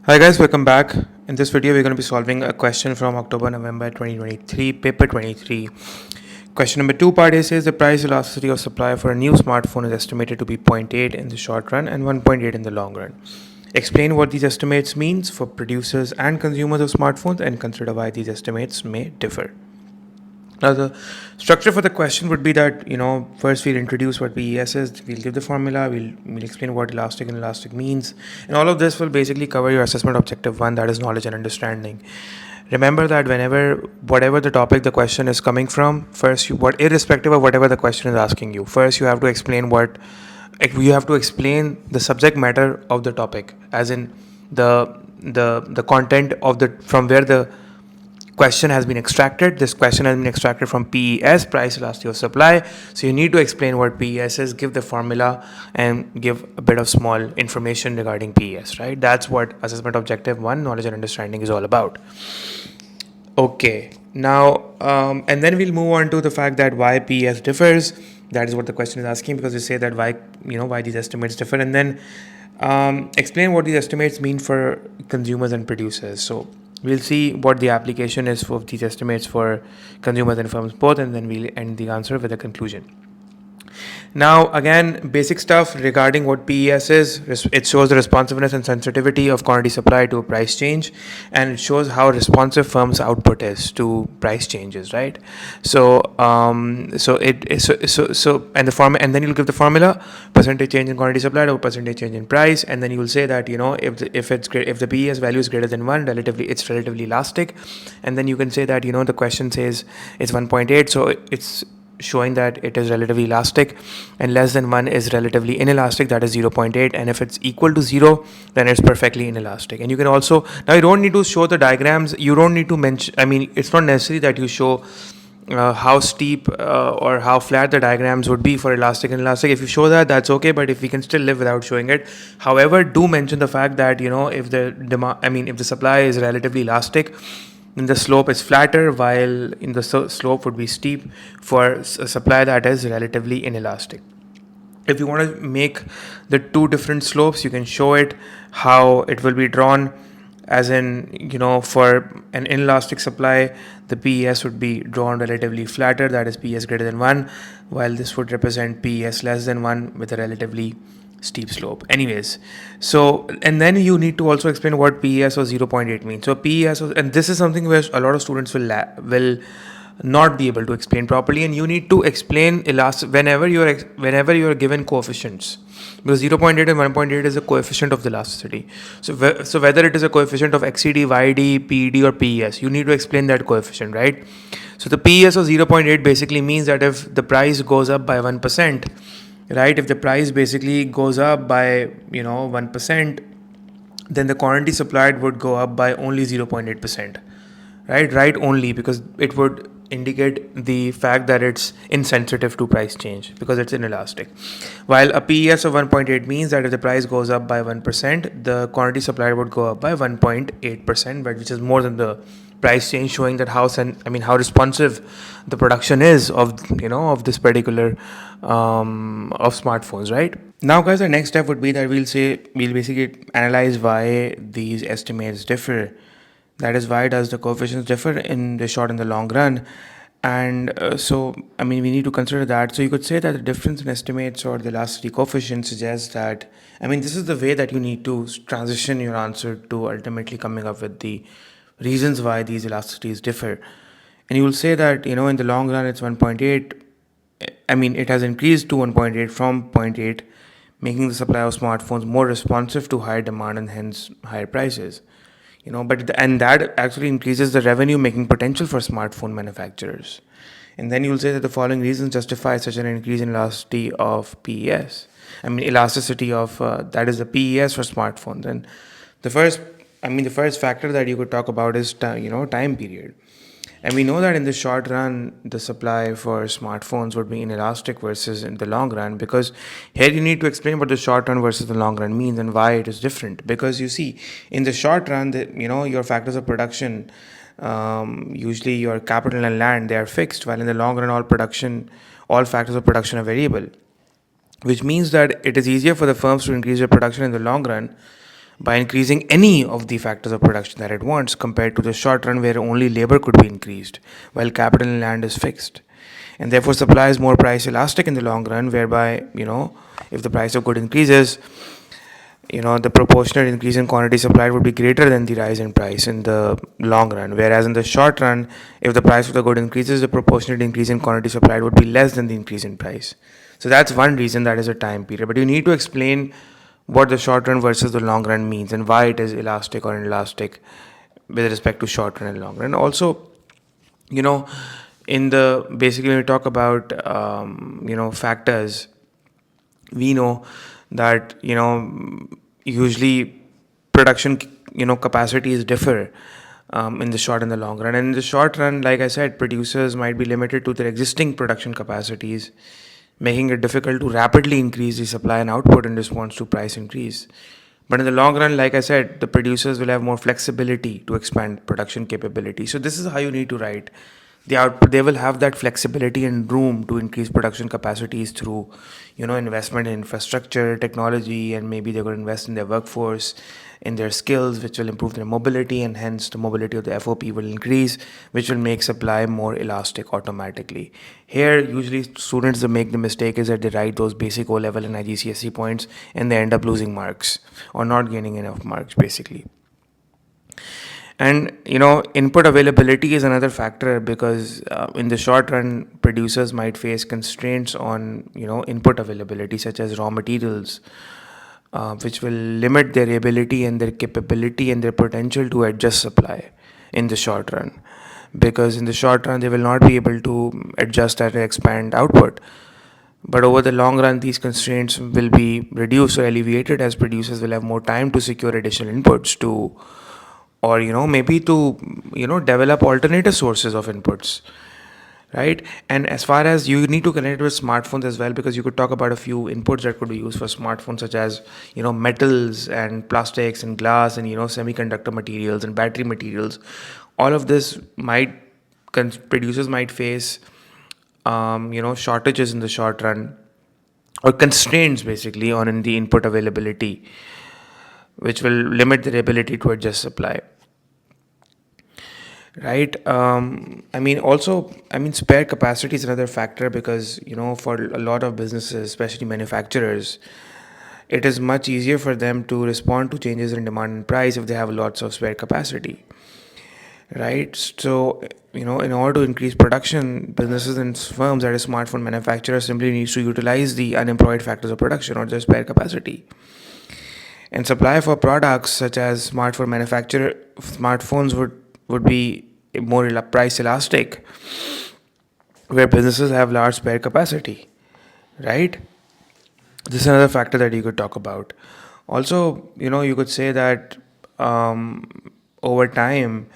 Hi guys, welcome back. In this video, we're going to be solving a question from October-November 2023, paper 23. Question number 2 part A says the price elasticity of supply for a new smartphone is estimated to be 0.8 in the short run and 1.8 in the long run. Explain what these estimates means for producers and consumers of smartphones and consider why these estimates may differ. Now, the structure for the question would be that, first we'll introduce what PES is, we'll give the formula, we'll explain what elastic and elastic means, and all of this will basically cover your assessment objective 1, that is knowledge and understanding. Remember that whatever the topic the question is coming from, first, irrespective of whatever the question is asking you, first you have to explain the subject matter of the topic, as in the content of from where the question has been extracted. This question has been extracted from PES, price elasticity of supply. So you need to explain what PES is, give the formula, and give a bit of small information regarding PES, right? That's what assessment objective 1, knowledge and understanding, is all about. Okay, now, and then we'll move on to the fact that why PES differs. That is what the question is asking, because they say that why these estimates differ, and then explain what these estimates mean for consumers and producers. So we'll see what the application is for these estimates for consumers and firms both, and then we'll end the answer with a conclusion. Now, again, basic stuff regarding what PES is. It shows the responsiveness and sensitivity of quantity supply to a price change, and it shows how responsive firms' output is to price changes, right? And then you'll give the formula: percentage change in quantity supplied over percentage change in price, and then you will say that if the PES value is greater than 1, it's relatively elastic, and then you can say that the question says it's 1.8, so it's showing that it is relatively elastic, and less than 1 is relatively inelastic, that is 0.8, and if it's equal to 0, then it's perfectly inelastic. And you can also, now you don't need to show the diagrams, you don't need to mention, it's not necessary that you show how steep or how flat the diagrams would be for elastic and inelastic. If you show that, that's okay, but if we can still live without showing it. However, do mention the fact that if the supply is relatively elastic, then the slope is flatter, while the slope would be steep for a supply that is relatively inelastic. If you want to make the two different slopes, you can show it how it will be drawn, as in, for an inelastic supply, the PES would be drawn relatively flatter, that is PES greater than 1, while this would represent PES less than 1 with a relatively steep slope. Anyways, so, and then you need to also explain what PES or 0.8 means. So PES, and this is something where a lot of students will not be able to explain properly, and you need to explain whenever you're given coefficients, because 0.8 and 1.8 is a coefficient of the elasticity. So whether it is a coefficient of XCD, YD, PED, or PES, you need to explain that coefficient, right? So the PES of 0.8 basically means that if the price goes up by 1%, right, if the price basically goes up by 1%, then the quantity supplied would go up by only 0.8%, right, only because it would indicate the fact that it's insensitive to price change because it's inelastic, while a PES of 1.8 means that if the price goes up by 1%, the quantity supplied would go up by 1.8%, but which is more than the price change, showing that how responsive the production is of this particular of smartphones, right? Now, guys, the next step would be that we'll basically analyze why these estimates differ. That is, why does the coefficients differ in the short and the long run? And we need to consider that. So you could say that the difference in estimates or the elasticity coefficient suggests that, this is the way that you need to transition your answer to ultimately coming up with the reasons why these elasticities differ. And you will say that, in the long run, it's 1.8. It has increased to 1.8 from 0.8, making the supply of smartphones more responsive to higher demand and hence higher prices. And that actually increases the revenue making potential for smartphone manufacturers. And then you'll say that the following reasons justify such an increase in elasticity of PES. Elasticity of that is the PES for smartphones. And the first factor that you could talk about is time period. And we know that in the short run, the supply for smartphones would be inelastic versus in the long run, because here you need to explain what the short run versus the long run means and why it is different. Because you see, in the short run, your factors of production, usually your capital and land, they are fixed, while in the long run, all factors of production are variable, which means that it is easier for the firms to increase their production in the long run by increasing any of the factors of production that it wants, compared to the short run where only labor could be increased while capital and land is fixed. And therefore supply is more price elastic in the long run, whereby, if the price of good increases, the proportionate increase in quantity supplied would be greater than the rise in price in the long run. Whereas in the short run, if the price of the good increases, the proportionate increase in quantity supplied would be less than the increase in price. So that's one reason, that is a time period. But you need to explain what the short run versus the long run means and why it is elastic or inelastic with respect to short run and long run. Also, in the basically when we talk about factors, we know that usually production capacities differ in the short and the long run. And in the short run, like I said, producers might be limited to their existing production capacities, making it difficult to rapidly increase the supply and output in response to price increase. But in the long run, like I said, the producers will have more flexibility to expand production capability. So this is how you need to write the output. They will have that flexibility and room to increase production capacities through, investment in infrastructure, technology, and maybe they're going to invest in their workforce, in their skills, which will improve their mobility, and hence the mobility of the FOP will increase, which will make supply more elastic automatically. Here, usually students that make the mistake is that they write those basic O-level and IGCSE points and they end up losing marks or not gaining enough marks, basically. And input availability is another factor, because in the short run, producers might face constraints on input availability, such as raw materials, which will limit their ability and their capability and their potential to adjust supply in the short run. Because in the short run, they will not be able to adjust and expand output. But over the long run, these constraints will be reduced or alleviated, as producers will have more time to secure additional inputs to, or maybe to develop alternative sources of inputs, right? And as far as you need to connect with smartphones as well, because you could talk about a few inputs that could be used for smartphones, such as metals and plastics and glass and semiconductor materials and battery materials. All of this might producers might face shortages in the short run, or constraints basically on in the input availability, which will limit their ability to adjust supply, right? Spare capacity is another factor, because for a lot of businesses, especially manufacturers, it is much easier for them to respond to changes in demand and price if they have lots of spare capacity, right? So in order to increase production, businesses and firms, that is smartphone manufacturers, simply needs to utilize the unemployed factors of production or their spare capacity. And supply for products such as smartphones would be more price elastic, where businesses have large spare capacity, right? This is another factor that you could talk about. Also, you could say that over time,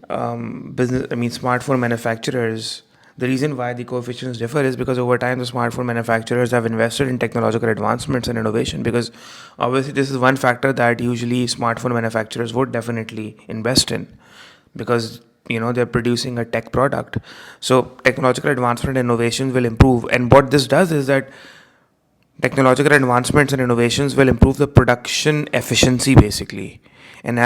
smartphone manufacturers, the reason why the coefficients differ is because over time the smartphone manufacturers have invested in technological advancements and innovation, because obviously this is one factor that usually smartphone manufacturers would definitely invest in, because they're producing a tech product. So technological advancement and innovations will improve, and what this does is that technological advancements and innovations will improve the production efficiency, basically, and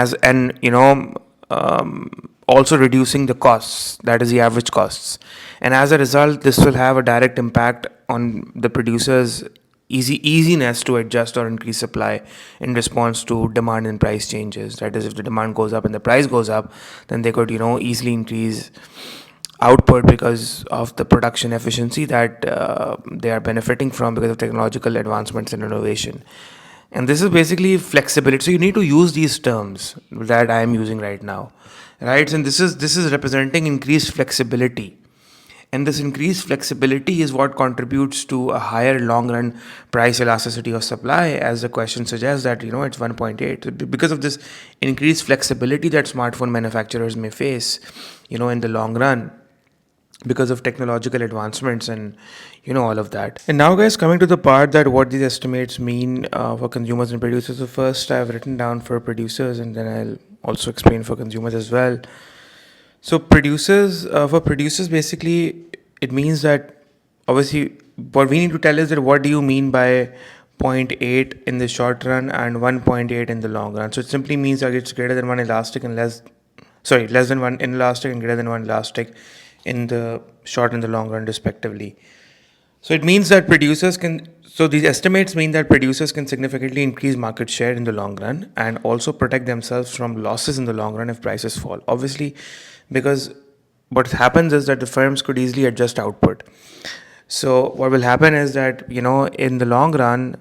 also reducing the costs, that is the average costs. And as a result, this will have a direct impact on the producers' easiness to adjust or increase supply in response to demand and price changes. That is, if the demand goes up and the price goes up, then they could easily increase output because of the production efficiency that they are benefiting from because of technological advancements and innovation. And this is basically flexibility. So you need to use these terms that I am using right now, right? And this is representing increased flexibility. And this increased flexibility is what contributes to a higher long-run price elasticity of supply, as the question suggests that it's 1.8. Because of this increased flexibility that smartphone manufacturers may face, in the long run, because of technological advancements and all of that. And now, guys, coming to the part that what these estimates mean for consumers and producers. So first I've written down for producers, and then I'll also explain for consumers as well. So for producers, basically it means that obviously what we need to tell is that what do you mean by 0.8 in the short run and 1.8 in the long run. So it simply means that it's greater than one elastic and less than one inelastic and greater than one elastic in the short and the long run respectively. So it means that these estimates mean that producers can significantly increase market share in the long run and also protect themselves from losses in the long run if prices fall. Obviously, because what happens is that the firms could easily adjust output. So what will happen is that, in the long run,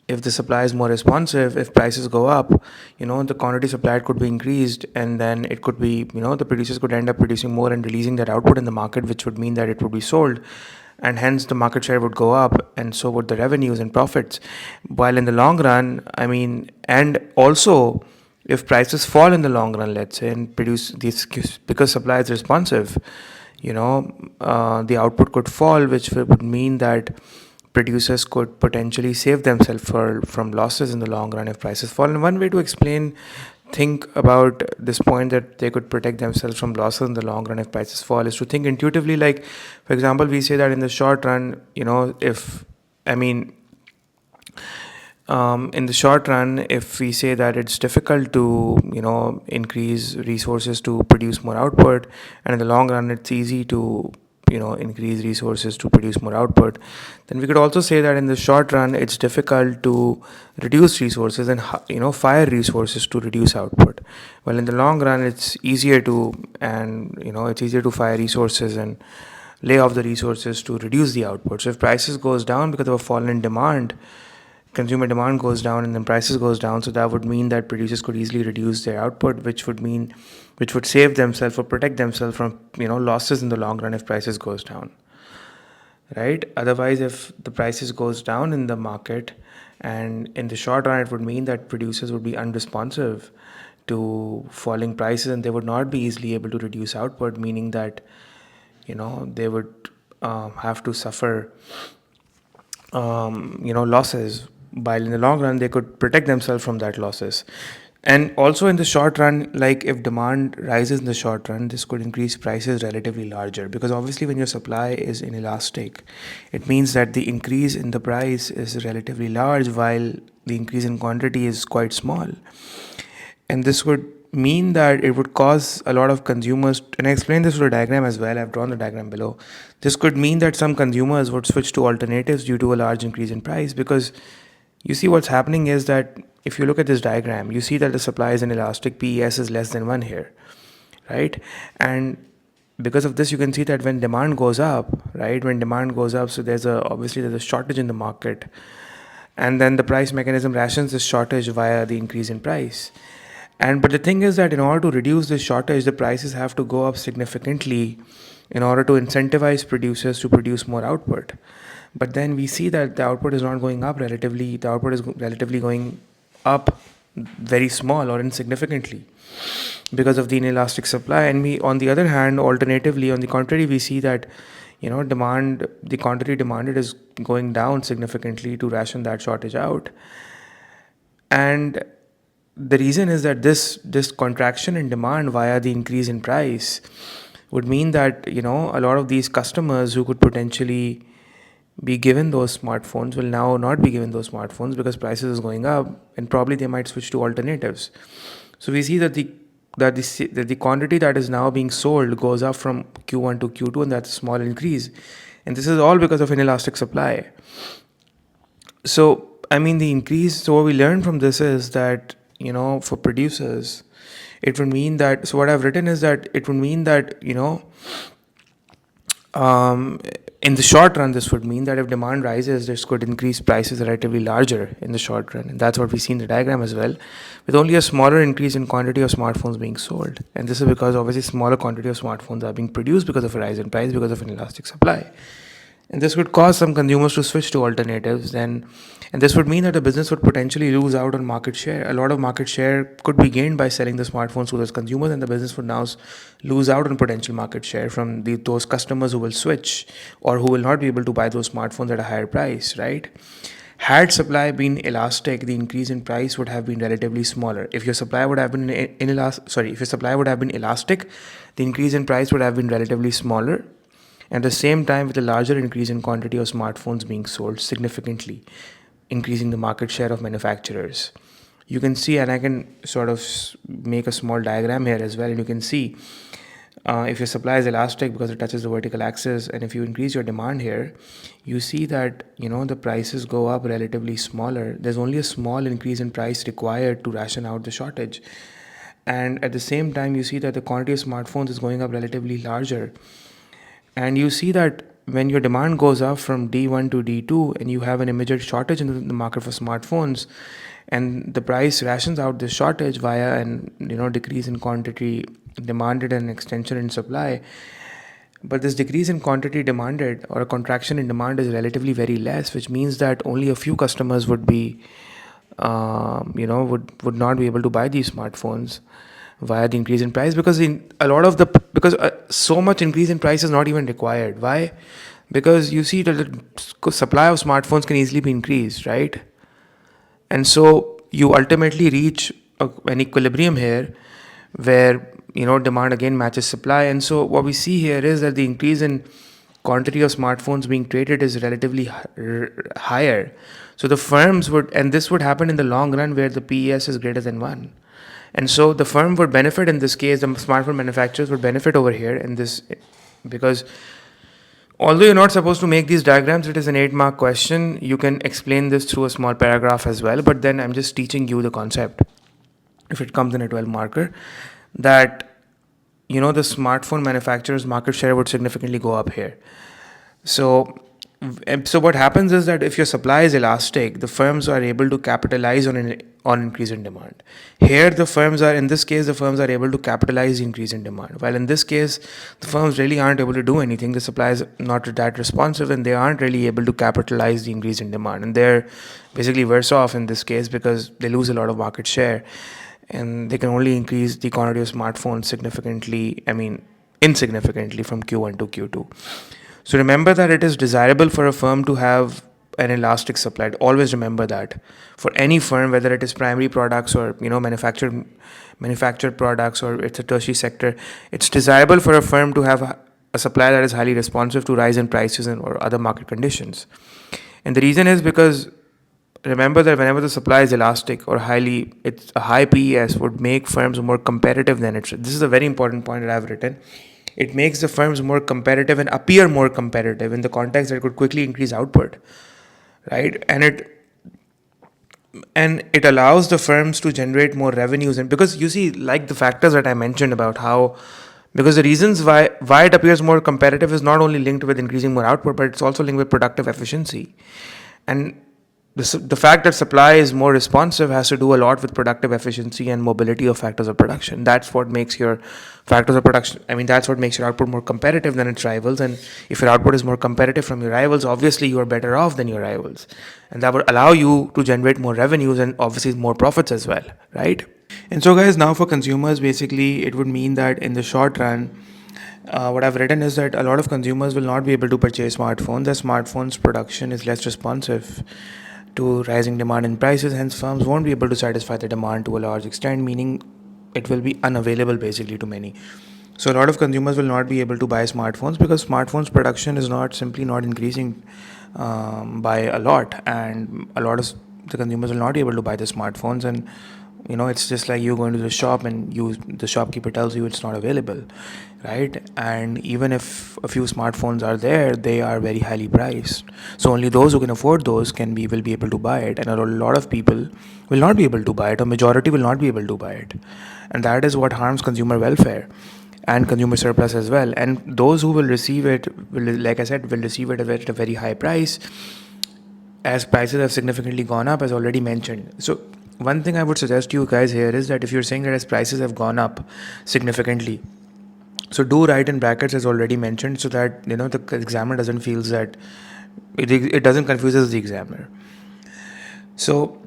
if the supply is more responsive, if prices go up, the quantity supplied could be increased, and then it could be, the producers could end up producing more and releasing that output in the market, which would mean that it would be sold, and hence the market share would go up, and so would the revenues and profits. While in the long run, and also if prices fall in the long run, let's say, and produce these, because supply is responsive, the output could fall, which would mean that producers could potentially save themselves from losses in the long run if prices fall. And one way to think about this point that they could protect themselves from losses in the long run if prices fall is to think intuitively. Like, for example, we say that in the short run, in the short run, if we say that it's difficult to, increase resources to produce more output, and in the long run, it's easy to, increase resources to produce more output, then we could also say that in the short run, it's difficult to reduce resources and, fire resources to reduce output. Well, in the long run, it's easier to fire resources and lay off the resources to reduce the output. So if prices goes down because of a fall in demand, consumer demand goes down and then prices goes down, so that would mean that producers could easily reduce their output, which would save themselves or protect themselves from losses in the long run if prices goes down, right? Otherwise, if the prices goes down in the market, and in the short run, it would mean that producers would be unresponsive to falling prices and they would not be easily able to reduce output, meaning that they would have to suffer losses, while in the long run they could protect themselves from that losses. And also in the short run, like if demand rises in the short run, this could increase prices relatively larger, because obviously when your supply is inelastic, it means that the increase in the price is relatively large while the increase in quantity is quite small. And this would mean that it would cause a lot of consumers, and I explained this with a diagram as well, I've drawn the diagram below. This could mean that some consumers would switch to alternatives due to a large increase in price, because you see what's happening is that if you look at this diagram, you see that the supply is inelastic, PES is less than 1 here, right? And because of this, you can see that when demand goes up, so obviously there's a shortage in the market, and then the price mechanism rations this shortage via the increase in price. But the thing is that in order to reduce this shortage, the prices have to go up significantly in order to incentivize producers to produce more output. But then we see that the output is not going up relatively. The output is relatively going up very small or insignificantly because of the inelastic supply. And we, on the other hand, alternatively, on the contrary, we see that the quantity demanded is going down significantly to ration that shortage out. And the reason is that this contraction in demand via the increase in price would mean that a lot of these customers who could potentially be given those smartphones will now not be given those smartphones because prices is going up, and probably they might switch to alternatives. So we see that the quantity that is now being sold goes up from Q1 to Q2, and that's a small increase, and this is all because of inelastic supply. So the increase, so what we learned from this is that for producers, it would mean that, so what I've written is that it would mean that in the short run, this would mean that if demand rises, this could increase prices relatively larger in the short run. And that's what we see in the diagram as well, with only a smaller increase in quantity of smartphones being sold. And this is because obviously smaller quantity of smartphones are being produced because of a rise in price, because of an elastic supply. And this would cause some consumers to switch to alternatives, and this would mean that the business would potentially lose out on market share. A lot of market share could be gained by selling the smartphones to those consumers, and the business would now lose out on potential market share from those customers who will switch or who will not be able to buy those smartphones at a higher price, right? Had supply been elastic, the increase in price would have been relatively smaller. If your supply would have been elastic, the increase in price would have been relatively smaller. At the same time, with a larger increase in quantity of smartphones being sold significantly. increasing the market share of manufacturers. You can see, and I can sort of make a small diagram here as well, and you can see if your supply is elastic because it touches the vertical axis, and if you increase your demand here, you see that the prices go up relatively smaller. There's only a small increase in price required to ration out the shortage, and at the same time you see that the quantity of smartphones is going up relatively larger. And you see that when your demand goes up from D1 to D2 and you have an immediate shortage in the market for smartphones, and the price rations out this shortage via an decrease in quantity demanded and extension in supply. But this decrease in quantity demanded or a contraction in demand is relatively very less, which means that only a few customers would be would not be able to buy these smartphones via the increase in price, because so much increase in price is not even required. Why? Because you see that the supply of smartphones can easily be increased, right? And so you ultimately reach an equilibrium here where demand again matches supply. And so what we see here is that the increase in quantity of smartphones being traded is relatively higher. So the firms would, and this would happen in the long run where the PES is greater than 1. And so the firm would benefit in this case, the smartphone manufacturers would benefit over here in this, because although you're not supposed to make these diagrams, it is an 8-mark question. You can explain this through a small paragraph as well, but then I'm just teaching you the concept. If it comes in a 12-marker, that the smartphone manufacturers' market share would significantly go up here. So what happens is that if your supply is elastic, the firms are able to capitalize on increase in demand. Here, in this case, the firms are able to capitalize the increase in demand. While in this case, the firms really aren't able to do anything. The supply is not that responsive, and they aren't really able to capitalize the increase in demand. And they're basically worse off in this case because they lose a lot of market share, and they can only increase the quantity of smartphones insignificantly from Q1 to Q2. So remember that it is desirable for a firm to have an elastic supply. Always remember that. For any firm, whether it is primary products or manufactured products, or it's a tertiary sector, it's desirable for a firm to have a supply that is highly responsive to rise in prices or other market conditions. And the reason is because remember that whenever the supply is elastic or it's a high PES would make firms more competitive than it should. This is a very important point that I've written. It makes the firms more competitive and appear more competitive in the context that it could quickly increase output, right? And it allows the firms to generate more revenues. And because you see, like the factors that I mentioned about how, because the reasons why it appears more competitive is not only linked with increasing more output, but it's also linked with productive efficiency. And the fact that supply is more responsive has to do a lot with productive efficiency and mobility of factors of production. That's what makes your factors of production, that's what makes your output more competitive than its rivals. And if your output is more competitive from your rivals, obviously you are better off than your rivals. And that would allow you to generate more revenues and obviously more profits as well, right? And so guys, now for consumers, basically it would mean that in the short run, what I've written is that a lot of consumers will not be able to purchase smartphones. As smartphones production is less responsive to rising demand and prices, hence firms won't be able to satisfy the demand to a large extent, meaning it will be unavailable basically to many. So a lot of consumers will not be able to buy smartphones because smartphones production is not increasing by a lot, and a lot of the consumers will not be able to buy the smartphones. And it's just like you going to the shop and the shopkeeper tells you it's not available, right? And even if a few smartphones are there, they are very highly priced. So only those who can afford those will be able to buy it, and a lot of people will not be able to buy it, or majority will not be able to buy it, and that is what harms consumer welfare and consumer surplus as well. And those who will receive it will receive it at a very high price, as prices have significantly gone up, as already mentioned. So one thing I would suggest to you guys here is that if you're saying that as prices have gone up significantly, so do write in brackets as already mentioned, so that the examiner doesn't feel that it doesn't confuses the examiner. So,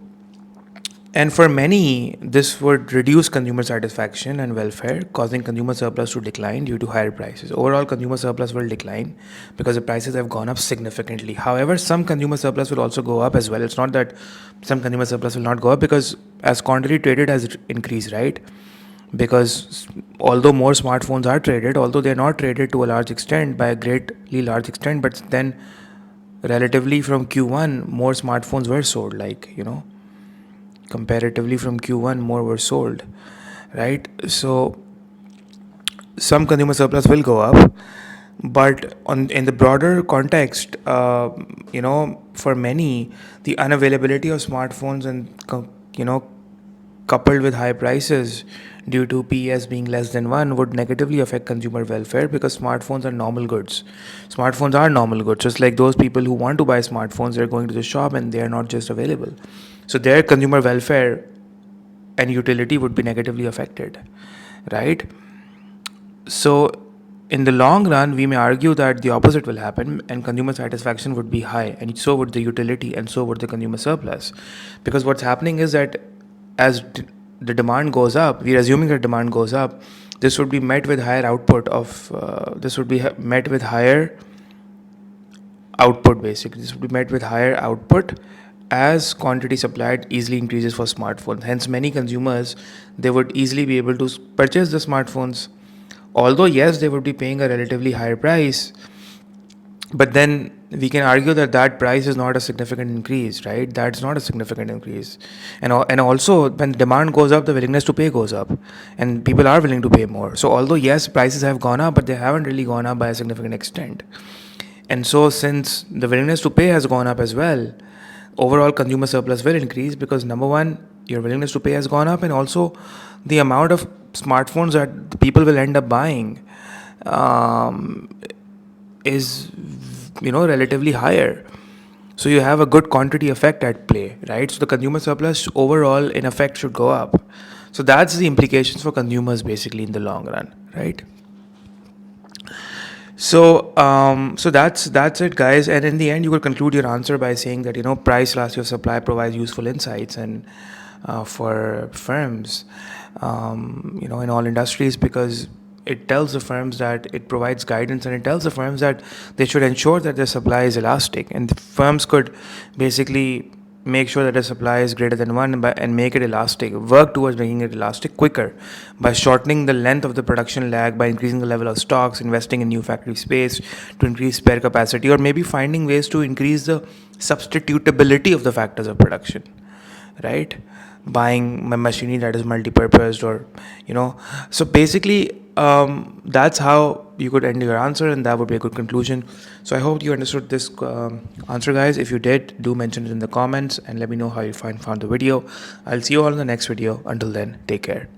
and for many, this would reduce consumer satisfaction and welfare, causing consumer surplus to decline due to higher prices. Overall, consumer surplus will decline because the prices have gone up significantly. However, some consumer surplus will also go up as well. It's not that some consumer surplus will not go up, because as quantity traded has increased, right? Because although more smartphones are traded, although they're not traded to a large extent, by a greatly large extent, but then relatively from Q1, more smartphones were sold. Like, comparatively from Q1, more were sold, right? So some consumer surplus will go up, but in the broader context, for many, the unavailability of smartphones and coupled with high prices due to PES being less than 1 would negatively affect consumer welfare, because smartphones are normal goods. Smartphones are normal goods, just like those people who want to buy smartphones, they're going to the shop and they are not just available. So their consumer welfare and utility would be negatively affected, right? So in the long run, we may argue that the opposite will happen and consumer satisfaction would be high, and so would the utility, and so would the consumer surplus. Because what's happening is that as the demand goes up, we're assuming that demand goes up, this would be met with higher output of, met with higher output basically. This would be met with higher output as quantity supplied easily increases for smartphones. Hence, many consumers, they would easily be able to purchase the smartphones. Although, yes, they would be paying a relatively higher price, but then we can argue that that price is not a significant increase, right? That's not a significant increase. And also, when demand goes up, the willingness to pay goes up, and people are willing to pay more. So although, yes, prices have gone up, but they haven't really gone up by a significant extent. And so, since the willingness to pay has gone up as well, overall consumer surplus will increase, because number one, your willingness to pay has gone up, and also the amount of smartphones that the people will end up buying is relatively higher. So you have a good quantity effect at play, right? So the consumer surplus overall in effect should go up. So that's the implications for consumers basically in the long run, right? So that's it, guys. And in the end, you will conclude your answer by saying that price elasticity of supply provides useful insights and for firms, in all industries, because it tells the firms that it provides guidance, and it tells the firms that they should ensure that their supply is elastic, and the firms could basically make sure that the supply is greater than 1 and make it elastic, work towards making it elastic quicker by shortening the length of the production lag, by increasing the level of stocks, investing in new factory space to increase spare capacity, or maybe finding ways to increase the substitutability of the factors of production, right? Buying machinery that is multi-purposed, or so basically that's how you could end your answer, and that would be a good conclusion. So I hope you understood this answer, guys. If you did, do mention it in the comments and let me know how you found the video. I'll see you all in the next video. Until then, take care.